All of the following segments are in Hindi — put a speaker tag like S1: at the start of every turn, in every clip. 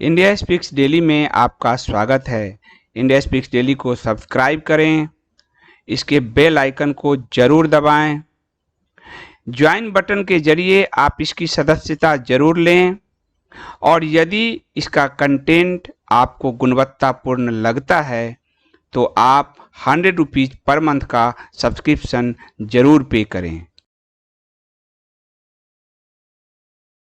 S1: इंडिया स्पीक्स डेली में आपका स्वागत है। इंडिया स्पीक्स डेली को सब्सक्राइब करें, इसके बेल आइकन को जरूर दबाएं। ज्वाइन बटन के जरिए आप इसकी सदस्यता जरूर लें और यदि इसका कंटेंट आपको गुणवत्तापूर्ण लगता है तो आप 100 रुपीज़ पर मंथ का सब्सक्रिप्शन जरूर पे करें।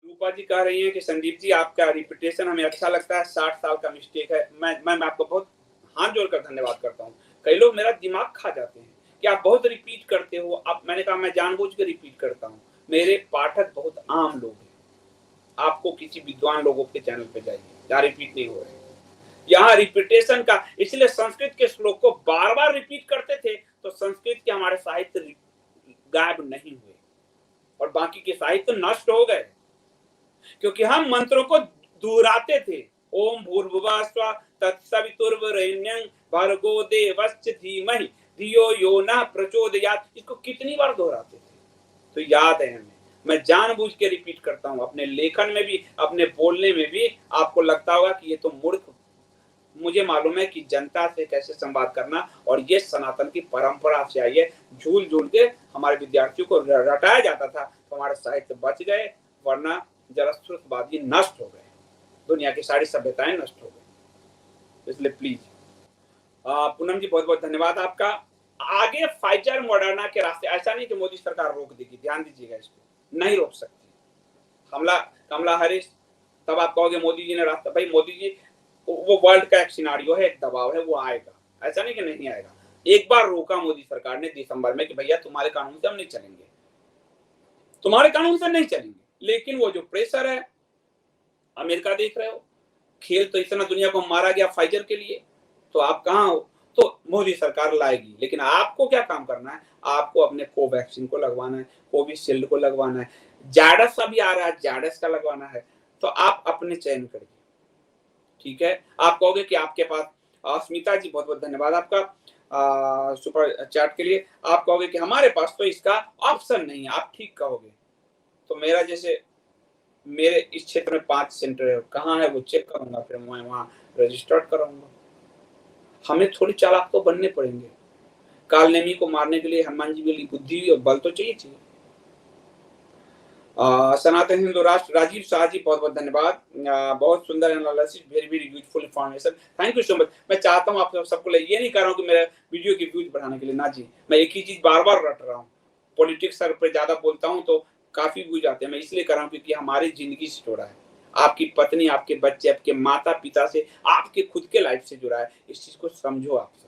S2: रूपा जी कह रही हैं कि संदीप जी आपका रिपीटेशन हमें अच्छा लगता है, 60 साल का मिस्टेक है। मैं आपको बहुत हाथ जोड़कर धन्यवाद करता हूँ। कई लोग मेरा दिमाग खा जाते हैं कि आप बहुत रिपीट करते हो। आप, मैंने कहा मैं जानबूझ के रिपीट करता हूँ। मेरे पाठक बहुत आम लोग हैं। आपको किसी विद्वान लोगों के चैनल पे जाइए जहाँ रिपीट नहीं हो रहे हैं। यहाँ रिपीटेशन का, इसलिए संस्कृत के श्लोक को बार बार रिपीट करते थे तो संस्कृत के हमारे साहित्य गायब नहीं हुए और बाकी के साहित्य नष्ट हो गए, क्योंकि हम मंत्रों को दोहराते थे। ओम भूर्भुवः स्वः तत्सवितुर्वरेण्यं भर्गो देवस्य धीमहि धियो यो नः प्रचोदयात्। इसको कितनी बार दोहराते थे तो याद है हमें। मैं जानबूझ के रिपीट करता हूँ, अपने लेखन में भी, अपने बोलने में भी। आपको लगता होगा कि ये तो मूर्ख, मुझे मालूम है कि जनता से कैसे संवाद करना, और ये सनातन की परंपरा से आई है। झूल झूल के हमारे विद्यार्थियों को रटाया जाता था तो हमारे साहित्य बच गए, वरना जरस्त्रवादी नष्ट हो गए, दुनिया की सारी सभ्यताएं नष्ट हो गई। इसलिए प्लीज पूनम जी बहुत बहुत धन्यवाद आपका। आगे फाइजर मॉडर्ना के रास्ते, ऐसा नहीं कि मोदी सरकार रोक देगी, ध्यान दीजिएगा, इसको नहीं रोक सकती। कमला हैरिस, तब आप कहोगे मोदी जी ने रास्ता, भाई मोदी जी वो वर्ल्ड का एक सिनारियो है, एक दबाव है, वो आएगा, ऐसा नहीं कि नहीं आएगा। एक बार रोका मोदी सरकार ने दिसंबर में कि भैया तुम्हारे कानून से हम नहीं चलेंगे, तुम्हारे कानून से नहीं चलेंगे, लेकिन वो जो प्रेशर है, अमेरिका देख रहे हो, खेल तो इतना दुनिया को मारा गया फाइजर के लिए, तो आप कहाँ हो। तो मोदी सरकार लाएगी, लेकिन आपको क्या काम करना है, आपको अपने कोवैक्सीन को लगवाना है, कोविशील्ड को लगवाना है, जायडस का भी आ रहा है, जायडस का लगवाना है, तो आप अपने चयन करिए। ठीक है, आप कहोगे कि आपके पास, स्मिता जी बहुत बहुत धन्यवाद आपका सुपर चैट के लिए। आप कहोगे कि हमारे पास तो इसका ऑप्शन नहीं है, आप ठीक कहोगे। तो मेरा जैसे, मेरे इस क्षेत्र में 5 सेंटर है, कहाँ है वो चेक करूंगा, फिर मैं वहां रजिस्टर्ड कराऊंगा। हमें थोड़ी चालाक तो बनने पड़ेंगे। कालनेमी को मारने के लिए हनुमान जी के लिए बुद्धि और बल तो चाहिए। सनातन हिंदू राष्ट्र राजीव शाह जी बहुत बहुत धन्यवाद। बहुत सुंदर analysis, very very useful information, thank you so much. मैं चाहता हूँ आप सबको, ये नहीं कर रहा हूँ कि मेरा वीडियो की व्यूज बढ़ाने के लिए, ना जी, मैं एक ही चीज बार बार रट रहा हूँ। पॉलिटिक्स सर पे ज्यादा बोलता हूँ तो काफी व्यूज आते हैं, मैं इसलिए कर रहा हूँ क्योंकि हमारी जिंदगी से जुड़ा है, आपकी पत्नी, आपके बच्चे, आपके माता पिता से, आपके खुद के लाइफ से जुड़ा है। इस चीज को समझो आप सब।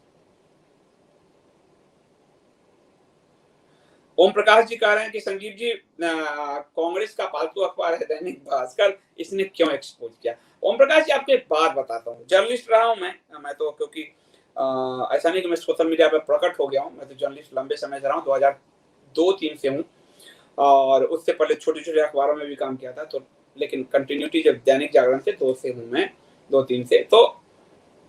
S2: ओम प्रकाश जी कह रहे हैं कि संजीव जी कांग्रेस का पालतू अखबार है दैनिक भास्कर, इसने क्यों एक्सपोज किया। ओम प्रकाश जी आपको एक बात बताता हूँ, जर्नलिस्ट रहा हूँ मैं तो, क्योंकि ऐसा नहीं कि मैं सोशल मीडिया पे प्रकट हो गया हूँ, मैं तो जर्नलिस्ट लंबे समय से रहा हूँ, 2002-3 से हूँ, और उससे पहले छोटे छोटे अखबारों में भी काम किया था। तो लेकिन कंटिन्यूटी जब दैनिक जागरण से 2 से हूँ मैं, 2-3 से। तो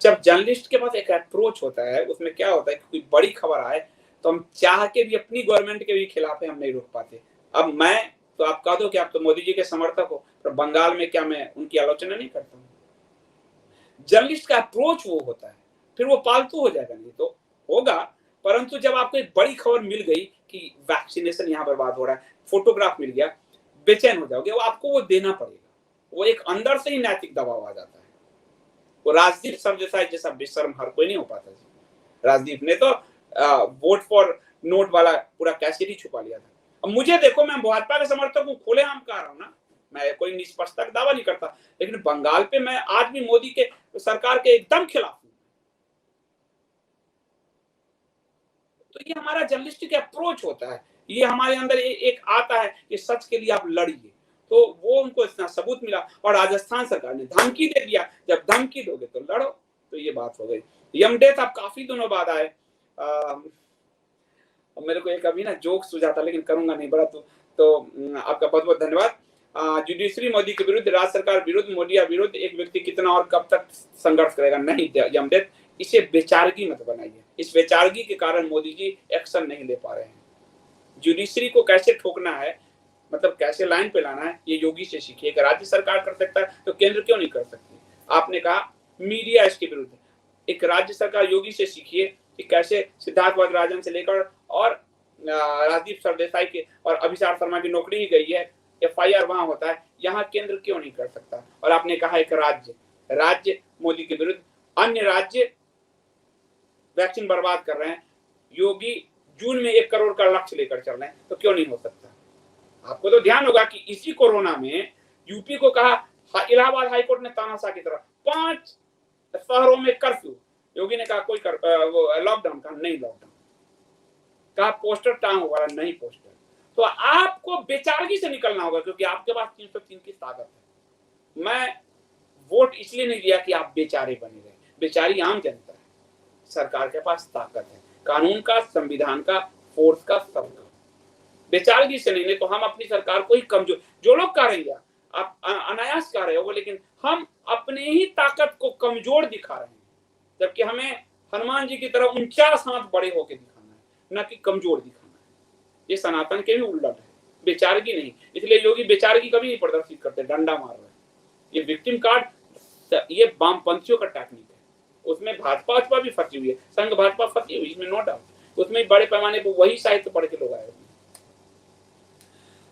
S2: जब जर्नलिस्ट के पास एक अप्रोच होता है, उसमें क्या होता है कि कोई बड़ी खबर आए तो हम चाह के भी, अपनी गवर्नमेंट के भी खिलाफ है, हम नहीं रोक पाते। अब मैं तो, आप कह दो कि आप तो मोदी जी के समर्थक हो, पर बंगाल में क्या मैं उनकी आलोचना नहीं करता हूँ। जर्नलिस्ट का अप्रोच वो होता है, फिर वो पालतू हो जाएगा, नहीं तो होगा। परंतु जब आपको एक बड़ी खबर मिल गई कि वैक्सीनेशन यहाँ बर्बाद हो रहा है, फोटोग्राफ मिल गया, बेचैन हो जाओगे, वो आपको वो देना पड़ेगा। वो एक अंदर से ही नैतिक दबाव आ जाता है। वो राजदीप सब जैसा बेशर्म हर कोई नहीं हो पाता जी। राजदीप ने तो वोट फॉर नोट वाला पूरा कैसेट ही छुपा लिया था। अब मुझे देखो, मैं भाजपा के समर्थक हूँ, खुलेआम कह रहा हूँ ना, मैं कोई निष्पक्षता का दावा नहीं करता, लेकिन बंगाल पे मैं आज भी मोदी के सरकार के एकदम खिलाफ हूँ। तो ये हमारा जर्नलिस्टिक अप्रोच होता है, ये हमारे अंदर एक आता है कि सच के लिए आप लड़िए। तो वो उनको इतना सबूत मिला, और राजस्थान सरकार ने धमकी दे दिया, जब धमकी दोगे तो लड़ो। तो ये बात हो गई। यमडेथ आप काफी दिनों बाद आए। मेरे को एक अभी ना जोक सूझा था, लेकिन करूंगा नहीं, बड़ा तो आपका बहुत बहुत धन्यवाद। जुडिशरी मोदी के विरुद्ध, राज्य सरकार विरुद्ध, मोदी विरुद्ध एक व्यक्ति कितना और कब तक संघर्ष करेगा। नहीं यमडेथ, इसे बेचारगी मत बनाइए। इस बेचारगी के कारण मोदी जी एक्शन नहीं ले पा रहे हैं। जुडिशरी को कैसे ठोकना है, मतलब कैसे लाइन पे लाना है, ये योगी से सीखिए। अगर राज्य सरकार कर सकता है तो केंद्र क्यों नहीं कर सकती। आपने कहा मीडिया इसके विरुद्ध है। एक राज्य सरकार योगी से सीखिए कि कैसे सिद्धार्थ वरदराजन से लेकर और राजदीप सरदेसाई के और अभिषार शर्मा की नौकरी ही गई है, FIR वहां होता है, यहाँ केंद्र क्यों नहीं कर सकता? और आपने कहा एक राज्य मोदी के विरुद्ध, अन्य राज्य वैक्सीन बर्बाद कर रहे हैं, योगी जून में 1 करोड़ का लक्ष्य लेकर चल रहे हैं, तो क्यों नहीं हो सकता? आपको तो ध्यान होगा कि इसी कोरोना में यूपी को कहा, इलाहाबाद हाईकोर्ट ने तानाशाह की तरह 5 शहरों में कर्फ्यू, योगी ने कहा कोई लॉकडाउन, कहा नहीं लॉकडाउन, कहा पोस्टर टांग होगा, नहीं पोस्टर। तो आपको बेचारगी से निकलना होगा, क्योंकि आपके पास 303 की ताकत है। मैं वोट इसलिए नहीं दिया कि आप बेचारे बने रहे, बेचारी आम जनता है, सरकार के पास ताकत है, कानून का, संविधान का, फोर्स का, सबका। बेचारगी से नहीं तो हम अपनी सरकार को ही कमजोर, जो लोग कह रहे हैं आप अनायास कह रहे हो, लेकिन हम अपने ही ताकत को कमजोर दिखा रहे हैं, जबकि हमें हनुमान जी की तरह 49 हाथ बड़े होकर दिखाना है, न कि कमजोर दिखाना है। ये सनातन के भी उल्ट है, बेचारगी नहीं। इसलिए योगी बेचारगी कभी नहीं प्रदर्शित करते, डंडा मार रहे हैं। ये विक्टिम कार्ड ये वामपंथियों का टेक्निक है, उसमें भाजपा भी फंसी हुई है, संघ भाजपा फंसी हुई, इसमें नो डाउट। उसमें बड़े पैमाने पर वही साहित्य पढ़ के लोग आए।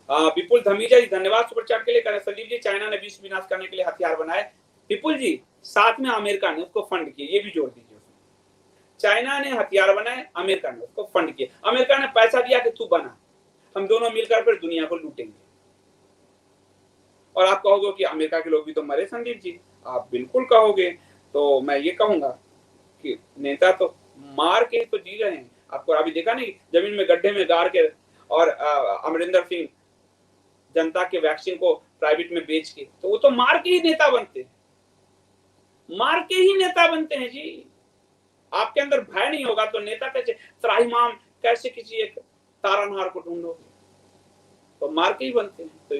S2: विपुल धमीजा जी धन्यवाद सुपर चैट के लिए। करें संदीप जी, चाइना ने विश्व विनाश करने के लिए हथियार बनाए। विपुल जी, साथ में अमेरिका ने उसको फंड किया, ये भी जोड़ दीजिए। चाइना ने हथियार बनाए, अमेरिका ने उसको फंड किया। अमेरिका ने पैसा दिया कि तू बना, हम दोनों मिलकर फिर दुनिया को लूटेंगे। और आप कहोगे कि अमेरिका के लोग भी तो मरे संदीप जी, आप बिल्कुल कहोगे। तो मैं ये कहूंगा कि नेता तो मार के तो जी रहे हैं। आपको अभी देखा नहीं, जमीन में गड्ढे में गाड़ के, और अमरिंदर सिंह जनता के वैक्सीन को प्राइवेट में बेच के, तो वो तो मार के ही नेता बनते हैं, मार के ही नेता बनते हैं जी। आपके अंदर भय नहीं होगा तो नेता कैसे, त्राहिमाम कैसे किसी एक तारनहार को ढूंढोगे? तो मार के ही बनते हैं। तो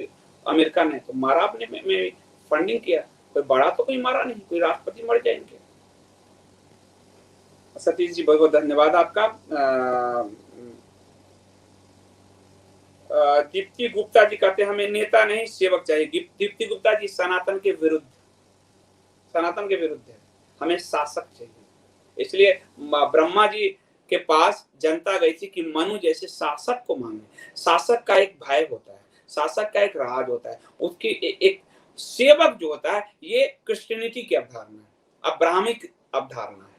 S2: अमेरिका ने तो मारा, अपने में फंडिंग किया, कोई बड़ा तो कोई मारा नहीं, कोई राष्ट्रपति मर जाएंगे। सतीश जी बहुत बहुत धन्यवाद आपका। दीप्ति गुप्ता जी कहते हैं हमें नेता नहीं सेवक चाहिए। दीप्ति गुप्ता जी सनातन के विरुद्ध है, हमें शासक चाहिए। इसलिए ब्रह्मा जी के पास जनता गई थी कि मनु जैसे शासक को मांगे। शासक का एक भय होता है, शासक का एक राज होता है, उसकी एक सेवक जो होता है, ये क्रिश्चियनिटी की अवधारणा है, अब्राहमिक अवधारणा है।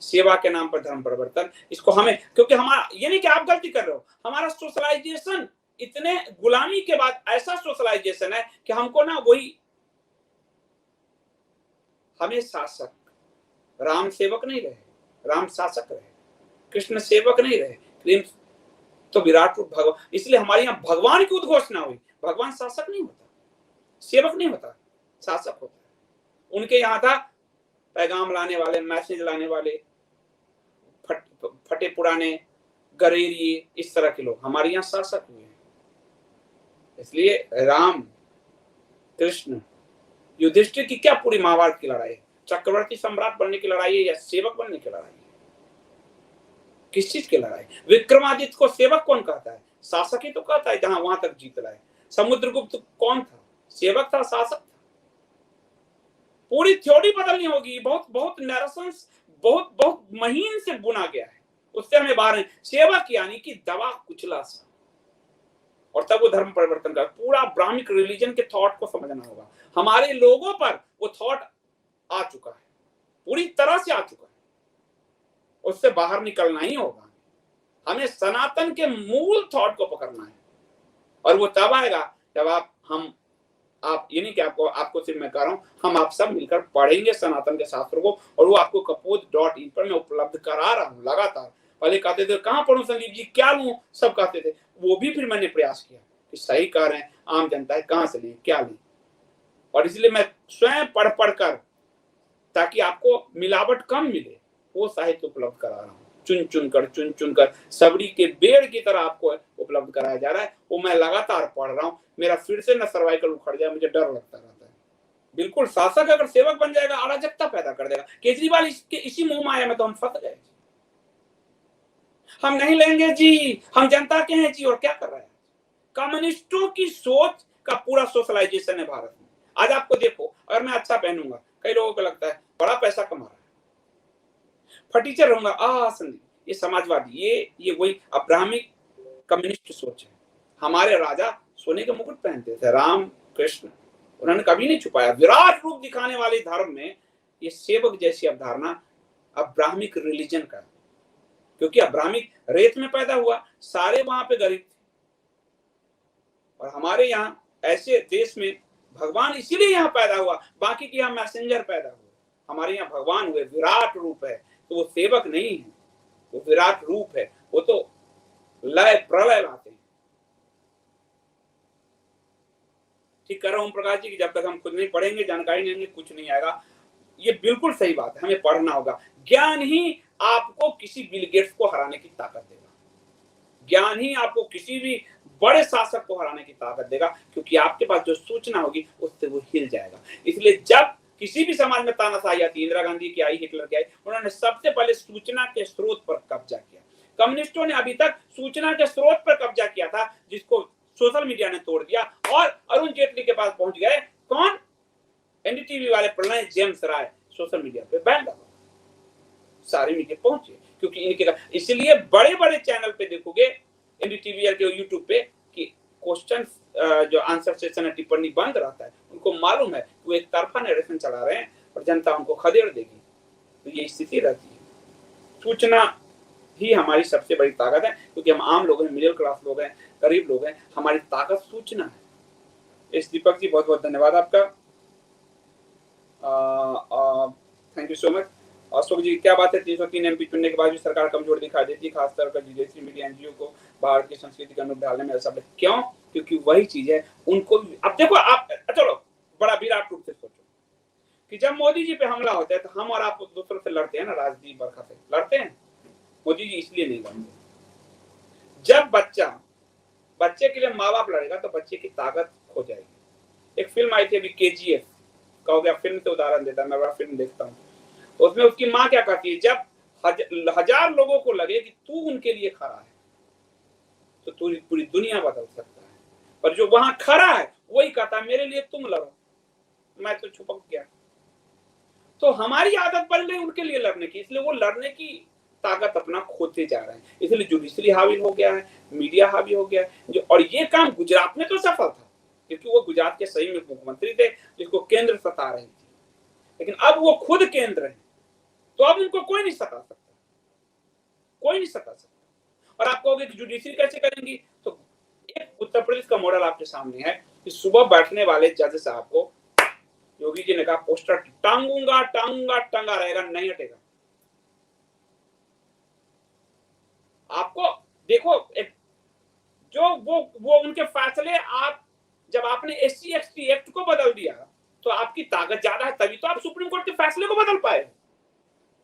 S2: सेवा के नाम पर धर्म परिवर्तन, इसको हमें, क्योंकि हमारा ये नहीं कि आप गलती कर रहे हो, हमारा सोशलाइजेशन इतने गुलामी के बाद ऐसा सोशलाइजेशन है कि हमको ना वही, हमें शासक, राम सेवक नहीं रहे, राम शासक रहे, कृष्ण सेवक नहीं रहे, तो विराट रूप भगवान। इसलिए हमारे यहाँ भगवान की उद्घोषणा हुई। भगवान शासक नहीं होता, सेवक नहीं होता, शासक होता है। उनके यहाँ था पैगाम लाने वाले, मैसेज लाने वाले, फटे पुराने गरेरिए, इस तरह के लोग हमारे यहाँ शासक हुए हैं। इसलिए राम, कृष्ण, युधिष्ठिर की क्या पूरी महाभारत की लड़ाई है? चक्रवर्ती सम्राट बनने की लड़ाई है या सेवक बनने की लड़ाई है? किस चीज की लड़ाई? विक्रमादित्य को सेवक कौन कहता है? शासक ही तो कहता है, जहां वहां तक जीत लाए। समुद्रगुप्त कौन था? सेवक था, शासक था? पूरी थ्योरी बदलनी होगी। बहुत बहुत नैरेशंस बहुत महीन से बुना गया है, उससे हमें बाहर है। सेवक यानी कि दबा कुचला सा, और तब वो धर्म परिवर्तन का पूरा ब्राह्मिक रिलीजन के थॉट को समझना होगा। हमारे लोगों पर वो थॉट आ चुका है, पूरी तरह से आ चुका है, उससे बाहर निकलना ही होगा। हमें सनातन के मूल थॉट को पकड़ना है, और वो तब आएगा जब आप ये नहीं कि आपको सिर्फ मैं कह रहा हूं, हम आप सब मिलकर पढ़ेंगे सनातन के शास्त्रों को, और वो आपको कपोत.in पर मैं उपलब्ध करा रहा हूं लगातार। पहले कहते थे कहां पढ़ूं संदीप जी, क्या लूं, सब कहते थे, वो भी फिर मैंने प्रयास किया कि सही कह रहे हैं, आम जनता है, कहां से लें, क्या लें। और इसलिए मैं स्वयं पढ़ कर, ताकि आपको मिलावट कम मिले, वो साहित्य उपलब्ध करा रहा हूँ। चुन चुन कर सबरी के बेड़ की तरह आपको उपलब्ध कराया जा रहा है। वो मैं लगातार पढ़ रहा हूँ। मेरा फिर से न सर्वाइकल उखड़ जाए, मुझे डर लगता रहता है। बिल्कुल, शासक अगर सेवक बन जाएगा, अराजकता पैदा कर देगा। केजरीवाल इसी मोह माया में तो हम फंस गए। हम नहीं लेंगे जी, हम जनता के हैं जी, और क्या कर रहा है? कम्युनिस्टों की सोच का पूरा सोशलाइजेशन है भारत में। आज आपको देखो, अगर मैं अच्छा पहनूंगा, कई लोगों को लगता है बड़ा पैसा कमा रहा है, फटीचर रहूंगा, संदीप ये समाजवादी, ये वही अब्राहमिक कम्युनिस्ट सोच है। हमारे राजा सोने के मुकुट पहनते थे, राम कृष्ण, उन्होंने कभी नहीं छुपाया। विराट रूप दिखाने वाले धर्म में ये सेवक जैसी अवधारणा अब्राहमिक रिलीजन का, क्योंकि अब्राहमिक रेत में पैदा हुआ, सारे वहां पे गरीब थे। और हमारे यहाँ ऐसे देश में भगवान इसीलिए यहाँ पैदा हुआ, बाकी के यहाँ मैसेंजर पैदा हुए, हमारे यहाँ भगवान हुए, विराट रूप है। तो वो सेवक नहीं है, वो विराट रूप है, वो तो लय प्रलय लाते हैं। ठीक कर रहा हूं प्रकाश जी कि जब तक हम खुद नहीं पढ़ेंगे, जानकारी नहीं लेंगे, कुछ नहीं आएगा। ये बिल्कुल सही बात है, हमें पढ़ना होगा। ज्ञान ही आपको किसी बिल गेट्स को हराने की ताकत देगा, ज्ञान ही आपको किसी भी बड़े शासक को हराने की ताकत देगा, क्योंकि आपके पास जो सूचना होगी उससे वो हिल जाएगा। इसलिए जब किसी भी समाज में तानाशाही आती, इंदिरा गांधी की आई, हिटलर की आई, उन्होंने सबसे पहले सूचना के स्रोत पर कब्जा किया। कम्युनिस्टों ने अभी तक सूचना के स्रोत पर कब्जा किया था, जिसको सोशल मीडिया ने तोड़ दिया, और अरुण जेटली के पास पहुंच गए कौन? एनडीटीवी वाले प्रणय जेम्स राय सोशल मीडिया पे बैन लगा, सारे मीडिया पहुंचे, क्योंकि इनके, इसलिए बड़े बड़े चैनल पे देखोगे एनडीटीवी के यूट्यूब पे कि क्वेश्चन जो आंसर सेशन है, टिप्पणी बंद रहता है। उनको मालूम है कि वो एक तरफा नरेशन चला रहे हैं और जनता उनको खदेड़ देगी, तो ये स्थिति रहती है। सूचना ही हमारी सबसे बड़ी ताकत है, क्योंकि हम आम लोग हैं, मिडिल क्लास लोग हैं, गरीब लोग हैं, हमारी ताकत सूचना है। इस दीपक जी बहुत बहुत धन्यवाद आपका, thank you so much. Ashok ji क्या बात है, 303 एमपी चुनने के बाद भी सरकार कमजोर दिखाई देती है, खासतौर पर विदेशी मीडिया एनजीओ को भारत की संस्कृति का अनुरूप ढालने में असफल। क्यों? क्योंकि वही चीज है उनको। अब देखो, आप चलो बड़ा विराट रूप से सोचो कि जब मोदी जी पे हमला होता है तो हम और आप दूसरों से लड़ते हैं ना, राजदीप बरखा से लड़ते हैं। मोदी जी इसलिए नहीं लड़ते। जब बच्चे के लिए माँ बाप लड़ेगा तो बच्चे की ताकत खो जाएगी। एक फिल्म आई थी अभी KGF, कहोगे फिल्म से उदाहरण देता है, मैं बड़ा फिल्म देखता हूँ, तो उसमें उसकी माँ क्या कहती है, जब 1000 लोगों को लगे कि तू उनके लिए खड़ा है तो पूरी दुनिया बदल सकता है, पर जो वहां खड़ा है वही कहता है मेरे लिए तुम लड़ो, मैं तो छुपक गया। तो हमारी आदत बन गई उनके लिए लड़ने की, इसलिए वो लड़ने की ताकत अपना खोते जा रहे हैं। इसलिए जुडिशरी हावी हो गया है, मीडिया हावी हो गया है। और ये काम गुजरात में तो सफल था, क्योंकि वो गुजरात के सही में मुख्यमंत्री थे जिसको केंद्र सता रही थी, लेकिन अब वो खुद केंद्र है, तो अब उनको कोई नहीं सता सकता, कोई नहीं सता सकता। और आप कहोगे कि जुडिशरी कैसे करेंगी, तो एक उत्तर प्रदेश का मॉडल आपके सामने है कि सुबह बैठने वाले जज साहब को योगी जी ने कहा पोस्टर टांगूंगा टांगूंगा, टंगा रहेगा, नहीं हटेगा। आपको देखो, जो वो उनके फैसले, आप जब आपने SC/ST एक्ट को बदल दिया तो आपकी ताकत ज्यादा है, तभी तो आप सुप्रीम कोर्ट के फैसले को बदल पाए।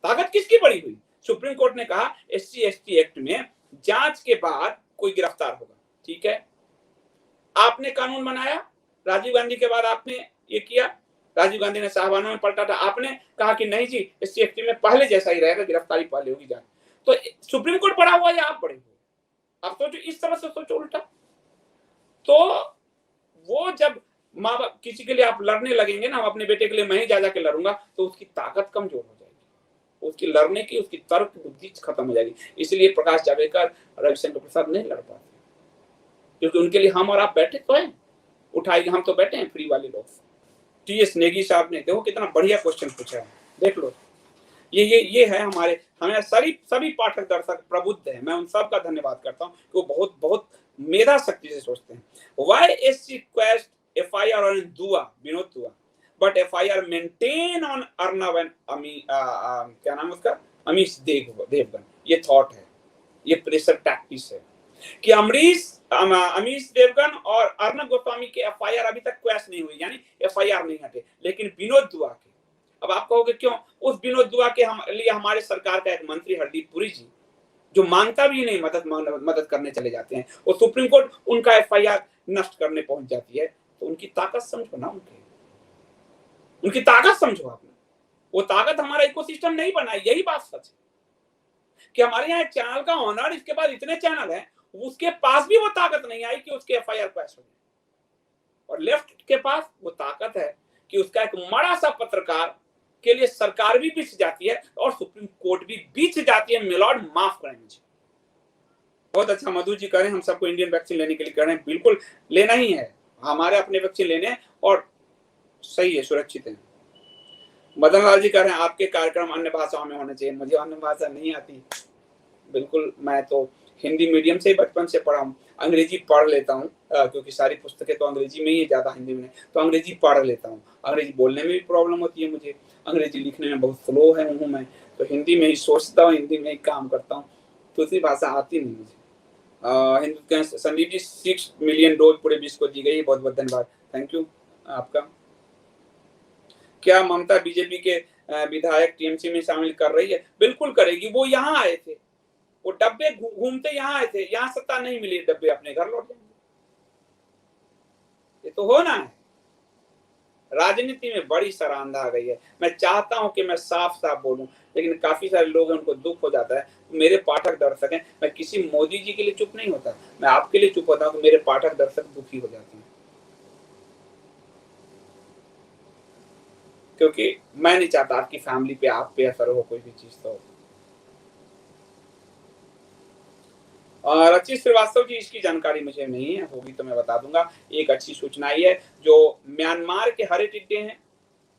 S2: ताकत किसकी बड़ी हुई? सुप्रीम कोर्ट ने कहा SC/ST एक्ट में जांच के बाद कोई गिरफ्तार होगा, ठीक है। आपने कानून बनाया, राजीव गांधी के बाद आपने ये किया, राजीव गांधी ने साहबानों में पलटा था, आपने कहा कि नहीं जी SC/ST में पहले जैसा ही रहेगा, गिरफ्तारी पहले होगी जांच। तो सुप्रीम कोर्ट बड़ा हुआ या आप बड़े हुए? आप सोचो, इस तरह से सोचो उल्टा। तो वो जब माँ बाप किसी के लिए आप लड़ने लगेंगे ना, अपने बेटे के लिए मैं ही जा जाके लड़ूंगा, तो उसकी ताकत कमजोर हो जाएगी, उसकी लड़ने की, उसकी तर्क बुद्धि खत्म हो जाएगी। इसलिए प्रकाश जावड़ेकर, रविशंकर प्रसाद नहीं लड़ पाते, क्योंकि उनके लिए हम और आप बैठे तो हैं, उठाएंगे, हम तो बैठे हैं फ्री वाले लोग। TS नेगी साहब ने देखो कितना बढ़िया क्वेश्चन पूछा है, देख लो। ये है हमें सभी पाठक दर्शक प्रबुद्ध है, मैं उन सब का धन्यवाद करता हूँ कि वो बहुत बहुत मेधा शक्ति से सोचते हैं। Why SC quest FIR on दुआ, विनोद दुआ, but FIR maintain on Arnab and क्या नाम उसका, अमीश देवगन। ये थॉट है, ये प्रेशर टैक्टिक्स है कि अमीश देवगन और अर्नब गोस्वामी के FIR अभी तक क्वेश्चन नहीं हुई, यानी FIR नहीं हटे, लेकिन विनोद दुआ के। अब आप कहोगे क्यों? उस विनोद दुआ के लिए हमारे सरकार का एक मंत्री हरदीप पुरी जी, जो मांगता भी नहीं, मदद करने चले जाते हैं, और सुप्रीम कोर्ट उनका FIR नष्ट करने पहुंच जाती है। तो उनकी ताकत समझो ना, उनकी ताकत समझो आपने। वो ताकत हमारा इकोसिस्टम नहीं बना, यही बात सच है कि हमारे यहाँ एक चैनल का ऑनर, इसके बाद इतने चैनल हैं, उसके पास भी वो ताकत नहीं आई कि उसके FIR पास हो जाए। और लेफ्ट के पास वो ताकत है कि उसका एक बड़ा सा पत्रकार के लिए सरकार भी बीच जाती है और सुप्रीम कोर्ट भी बीच जाती है। मिलॉर्ड माफ करें मुझे। बहुत अच्छा मधु जी कह रहे हैं हम सबको इंडियन वैक्सीन लेने के लिए कह रहे हैं, बिल्कुल लेना ही है, हमारे अपने वैक्सीन लेने हैं और सही है, सुरक्षित है। मदन लाल जी कह रहे हैं आपके कार्यक्रम अन्य भाषाओं में होने चाहिए। मुझे अन्य भाषा नहीं आती, बिल्कुल, मैं तो हिंदी मीडियम से ही बचपन से पढ़ा हूँ। अंग्रेजी पढ़ लेता हूँ क्योंकि सारी पुस्तकें तो अंग्रेजी में ही, ज्यादा हिंदी में, तो अंग्रेजी पढ़ लेता हूँ। अंग्रेजी बोलने में भी प्रॉब्लम होती है मुझे, अंग्रेजी लिखने में बहुत स्लो है हूँ मैं, तो हिंदी में ही सोचता हूँ, हिंदी में ही काम करता हूँ, दूसरी भाषा आती नहीं मुझे। हिंदू संदीप जी 6 मिलियन डोज पूरे विश्व को दी गई, बहुत बहुत धन्यवाद, थैंक यू आपका। क्या ममता बीजेपी के विधायक टीएमसी में शामिल कर रही है? बिल्कुल करेगी, वो यहाँ आए थे, वो डब्बे घूमते यहाँ आए थे, यहाँ सत्ता नहीं मिली, डब्बे अपने घर लौट जाएंगे, ये तो होना है। राजनीति में बड़ी सराहना आ गई है। मैं चाहता हूं कि मैं साफ साफ बोलूं, लेकिन काफी सारे लोग हैं उनको दुख हो जाता है। मेरे पाठक दर्शक हैं, मैं किसी मोदी जी के लिए चुप नहीं होता, मैं आपके लिए चुप होता हूं कि मेरे पाठक दर्शक दुखी हो जाते हैं, क्योंकि मैं नहीं चाहता आपकी फैमिली पे, आप पे असर हो कोई भी चीज। तो रचित श्रीवास्तव जी इसकी जानकारी मुझे नहीं है, होगी तो मैं बता दूंगा। एक अच्छी सूचना आई है, जो म्यांमार के हरे टिड्डे हैं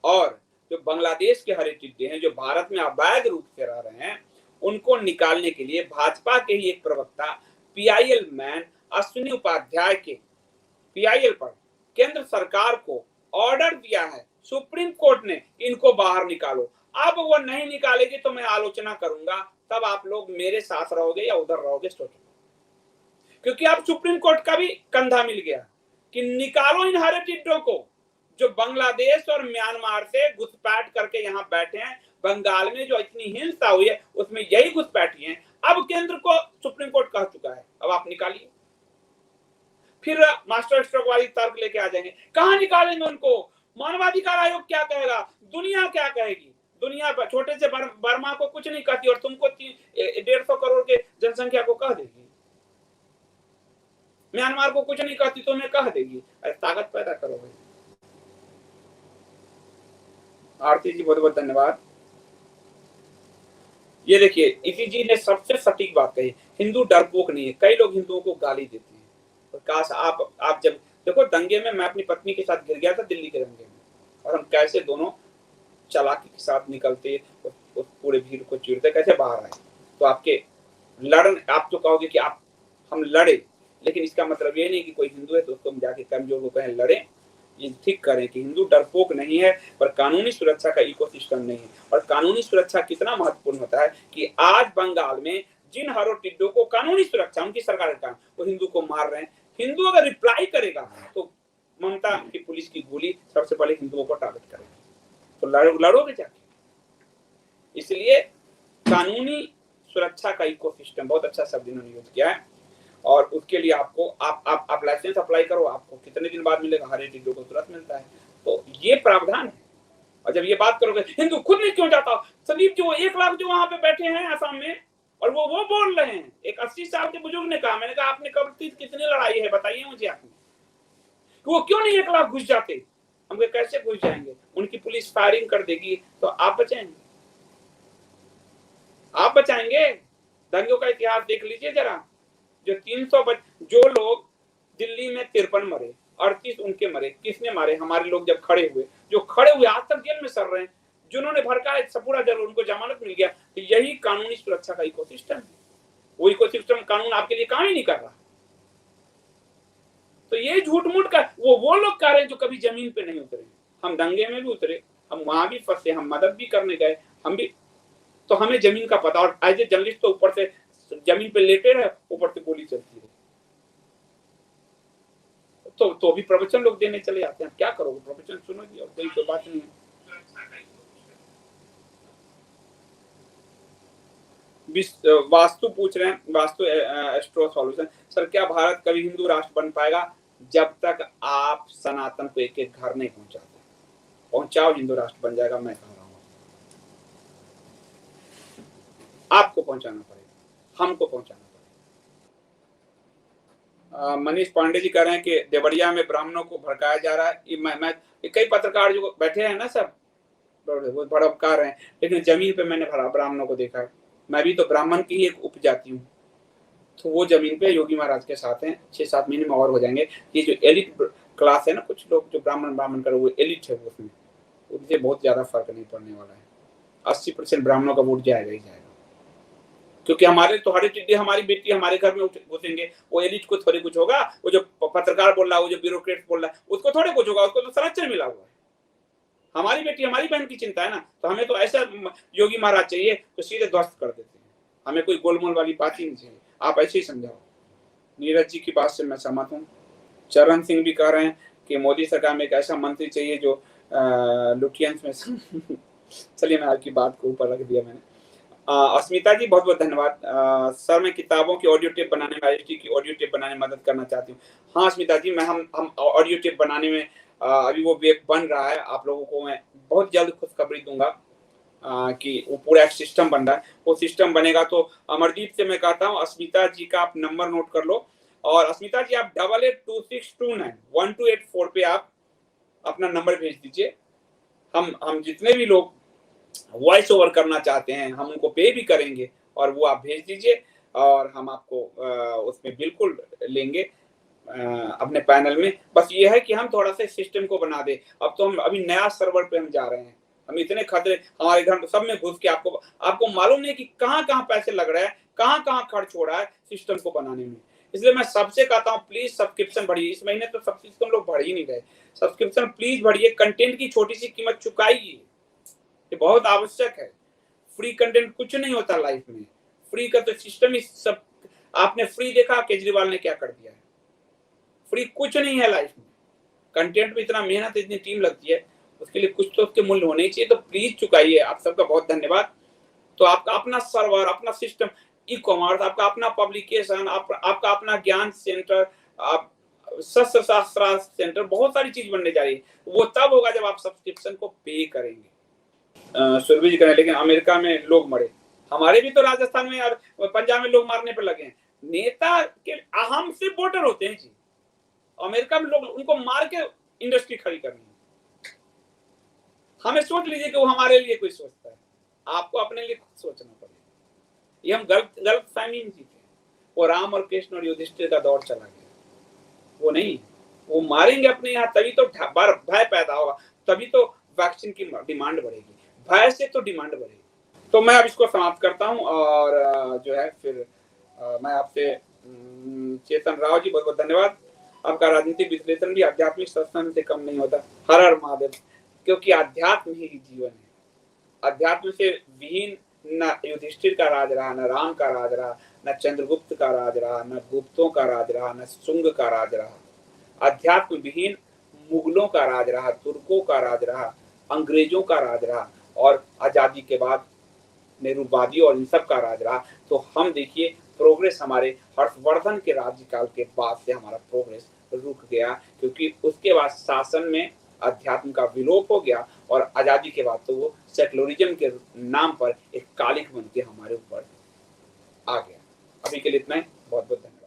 S2: और जो बांग्लादेश के हरे टिड्डे हैं, जो भारत में अवैध रूप से रह रहे हैं, उनको निकालने के लिए भाजपा के ही एक प्रवक्ता पीआईएल मैन अश्विनी उपाध्याय के पीआईएल पर केंद्र सरकार को ऑर्डर दिया है। सुप्रीम कोर्ट ने इनको बाहर निकालो। अब वो नहीं निकालेगी तो मैं आलोचना करूंगा, तब आप लोग मेरे साथ रहोगे या उधर रहोगे सोचो, क्योंकि अब सुप्रीम कोर्ट का भी कंधा मिल गया कि निकालो इन हरे टिड्डों को, जो बांग्लादेश और म्यांमार से घुसपैठ करके यहाँ बैठे हैं। बंगाल में जो इतनी हिंसा हुई है उसमें यही घुसपैठी हैं। अब केंद्र को सुप्रीम कोर्ट कह चुका है, अब आप निकालिए। फिर मास्टर स्ट्रोक वाली तर्क लेके आ जाएंगे, कहां निकालेंगे उनको, मानवाधिकार आयोग क्या कहेगा, दुनिया क्या कहेगी। दुनिया छोटे से बर्मा को कुछ नहीं कहती और तुमको 150 करोड़ के जनसंख्या को कह देगी। म्यांमार को कुछ नहीं कहती तो मैं कह देगी। अरे ताकत पैदा करो भाई। आरती जी बहुत बहुत धन्यवाद। ये देखिए इसी जी ने सबसे सटीक बात कही, हिंदू डरपोक नहीं है। कई लोग हिंदुओं को गाली देते हैं, तो काश आप जब देखो दंगे में मैं अपनी पत्नी के साथ गिर गया था दिल्ली के दंगे में, और हम कैसे दोनों चालाकी के साथ निकलते उस पूरे भीड़ को चीरते कैसे बाहर आए। तो आप तो कहोगे कि आप हम लड़े, लेकिन इसका मतलब ये नहीं कि कोई हिंदू है तो उसको हम जाके कमजोर को कहें लड़े। ये ठीक करें कि हिंदू डरपोक नहीं है, पर कानूनी सुरक्षा का इकोसिस्टम नहीं है। और कानूनी सुरक्षा कितना महत्वपूर्ण होता है कि आज बंगाल में जिन हरो टिड्डों को कानूनी सुरक्षा उनकी सरकार का, वो हिंदू को मार रहे हैं। हिंदू अगर रिप्लाई करेगा तो ममता की पुलिस की गोली सबसे पहले हिंदुओं को टारगेट करेगी, तो लड़ोगे जाके। इसलिए कानूनी सुरक्षा का इकोसिस्टम, बहुत अच्छा शब्द इन्होंने यूज किया है। और उसके लिए आपको आप लाइसेंस अप्लाई करो, आपको कितने दिन बाद मिलेगा, हर एक टिड्डों को तुरंत मिलता है। तो ये प्रावधान है। और जब ये बात करोगे हिंदू खुद नहीं क्यों जाता, संदीप जी वो 1 लाख जो वहां पे बैठे हैं आसाम में और वो बोल रहे हैं, एक 80 साल के बुजुर्ग ने कहा, मैंने कहा आपने कब कितनी लड़ाई है बताइए मुझे आपने, वो क्यों नहीं 1 लाख घुस जाते। हम कैसे घुस जाएंगे, उनकी पुलिस फायरिंग कर देगी तो आप बचाएंगे, आप बचाएंगे। दंगों का इतिहास देख लीजिए जरा, जो 300 जो लोग दिल्ली में 53 मरे, 38 उनके मरे, किसने मारे, हमारे लोग जब खड़े हुए, जो खड़े हुए आज तक जेल में सड़ रहे हैं, जिन्होंने भड़काया पूरा जरूर उनको जमानत मिल गया। तो यही कानूनी सुरक्षा का इकोसिस्टम है। वो इकोसिस्टम कानून आपके लिए काम ही नहीं कर रहा। तो ये झूठ मूठ का वो लोग कह रहे हैं जो कभी जमीन पे नहीं उतरे। हम दंगे में भी उतरे, हम वहां भी फंसे, हम मदद भी करने गए, हम भी, तो हमें जमीन का पता। और एज ए जर्नलिस्ट तो ऊपर से जमीन पे लेटे रहे, ऊपर से गोली चलती रही, तो भी प्रवचन लोग देने चले जाते हैं। क्या करोगे, प्रवचन सुनोगे और कोई तो बात नहीं है। वास्तु पूछ रहे हैं, वास्तु एस्ट्रो सॉल्यूशन। सर क्या भारत कभी हिंदू राष्ट्र बन पाएगा? जब तक आप सनातन को एक एक घर नहीं पहुंचाते। पहुंचाओ, हिंदू राष्ट्र बन जाएगा, मैं कह रहा हूं। आपको पहुंचाना पड़ेगा, हमको पहुंचाना पड़ेगा। मनीष पांडे जी कह रहे हैं कि देवरिया में ब्राह्मणों को भड़काया जा रहा है। मैं कई पत्रकार जो बैठे हैं ना सब, वो भड़का रहे हैं, लेकिन जमीन पे मैंने ब्राह्मणों को देखा है। मैं भी तो ब्राह्मण की ही एक उपजाति हूँ, तो वो जमीन पे योगी महाराज के साथ हैं। 6-7 महीने में और हो जाएंगे। ये जो एलिट क्लास है ना, कुछ लोग जो ब्राह्मण कर, वो एलिट है, उसमें उनसे बहुत ज्यादा फर्क नहीं पड़ने वाला है। 80% ब्राह्मणों का वोट जाएगा ही जाएगा, क्योंकि हमारे तो हर टिड्डी हमारी बेटी हमारे घर में घुसेंगे। वो एलिट को थोड़ी कुछ होगा, वो जो पत्रकार बोल रहा है, वो जो ब्यूरोक्रेट बोल रहा है, उसको थोड़े कुछ होगा, उसको तो संरक्षण मिला हुआ है। हमारी बेटी हमारी बहन की चिंता है ना, तो हमें तो ऐसा योगी महाराज चाहिए तो सीधे ध्वस्त कर देते हैं। हमें कोई गोलमोल वाली बात ही नहीं चाहिए, आप ऐसे ही समझाओ। नीरज जी की बात से मैं सहमत हूँ। चरण सिंह भी कह रहे हैं कि मोदी सरकार में एक ऐसा मंत्री चाहिए जो लुटियंस में चलिए, मैं आपकी बात को ऊपर रख दिया मैंने। अस्मिता जी बहुत बहुत धन्यवाद। सर मैं किताबों की ऑडियो टेप बनाने में, IIT की ऑडियो टेप बनाने में मदद करना चाहती हूँ। हाँ अस्मिता जी, मैं हम ऑडियो टेप बनाने में अभी वो वेब बन रहा है। आप लोगों को मैं बहुत जल्द खुशखबरी दूंगा कि वो पूरा एक सिस्टम बन रहा है। वो सिस्टम बनेगा तो अमरदीप से मैं कहता हूँ, अस्मिता जी का आप नंबर नोट कर लो, और अस्मिता जी आप 8826291284 पे आप अपना नंबर भेज दीजिए। हम जितने भी लोग वॉइस ओवर करना चाहते हैं हम उनको पे भी करेंगे, और वो आप भेज दीजिए और हम आपको उसमें बिल्कुल लेंगे अपने पैनल में। बस ये है कि हम थोड़ा सा सिस्टम को बना दे। अब तो हम अभी नया सर्वर पे हम जा रहे हैं, हम इतने खतरे हमारे घर सब में घुस के आपको मालूम नहीं कि कहाँ कहाँ पैसे लग रहा है, कहाँ कहाँ खर्च हो रहा है सिस्टम को बनाने में। इसलिए मैं सबसे कहता हूँ प्लीज सब्सक्रिप्शन बढ़िए। इस महीने तो सब्सक्रिप्शन लोग बढ़ ही नहीं रहे। सब्सक्रिप्शन प्लीज बढ़िए, कंटेंट की छोटी सी कीमत चुकाइए, ये बहुत आवश्यक है। फ्री कंटेंट कुछ नहीं होता लाइफ में, फ्री का तो सिस्टम ही सब। आपने फ्री देखा केजरीवाल ने क्या कर दिया है? फ्री कुछ नहीं है लाइफ में। कंटेंट में इतना मेहनत, इतनी टीम लगती है, उसके लिए कुछ तो उसके मूल्य होने ही चाहिए। तो प्लीज चुकाइए। आप सबका बहुत धन्यवाद। तो आपका अपना सर्वर, अपना सिस्टम, ई कॉमर्स, आपका अपना पब्लिकेशन, आपका अपना ज्ञान सेंटर, आप शस्त्र शास्त्र सेंटर, बहुत सारी चीज बनने जा रही है। वो तब होगा जब आप सब्सक्रिप्शन को पे करेंगे। सुरभि जी करें, लेकिन अमेरिका में लोग मरे, हमारे भी तो राजस्थान में और पंजाब में लोग मारने पर लगे हैं। नेता के अहम से वोटर होते हैं जी। अमेरिका में लोग उनको मार के इंडस्ट्री खड़ी करनी है। हमें सोच लीजिए कि वो हमारे लिए कोई सोचता है, आपको अपने लिए खुद सोचना पड़ेगा। ये हम गलत फहमी में जीते। वो राम और कृष्ण और युधिष्ठिर का दौर चला गया, वो नहीं। वो मारेंगे अपने यहाँ, तभी तो भय पैदा होगा, तभी तो वैक्सीन की डिमांड बढ़ेगी। भय से तो डिमांड बढ़ेगी। तो मैं अब इसको समाप्त करता हूँ, और जो है फिर मैं आपसे चेतन राव जी बहुत बहुत धन्यवाद। आपका राजनीतिक विश्लेषण भी आध्यात्मिक सत्संग से कम नहीं होता। हर हर महादेव, क्योंकि आध्यात्म ही जीवन है। अध्यात्म से विहीन न युधिष्ठिर का राज रहा, न राम का राज रहा, न चंद्रगुप्त का राज रहा, न गुप्तों का राज रहा, न शुंग का राज रहा। अध्यात्म विहीन मुगलों का राज रहा, तुर्कों का राज रहा, अंग्रेजों का राज रहा, और आजादी के बाद नेहरूवादी और इन सब का राज रहा। तो हम देखिए प्रोग्रेस हमारे हर्षवर्धन के राज्यकाल के बाद से हमारा प्रोग्रेस रुक गया, क्योंकि उसके बाद शासन में अध्यात्म का विलोप हो गया, और आजादी के बाद तो वो सेक्युलरिज्म के नाम पर एक कालिक बन के हमारे ऊपर आ गया। अभी के लिए इतना ही, बहुत बहुत धन्यवाद।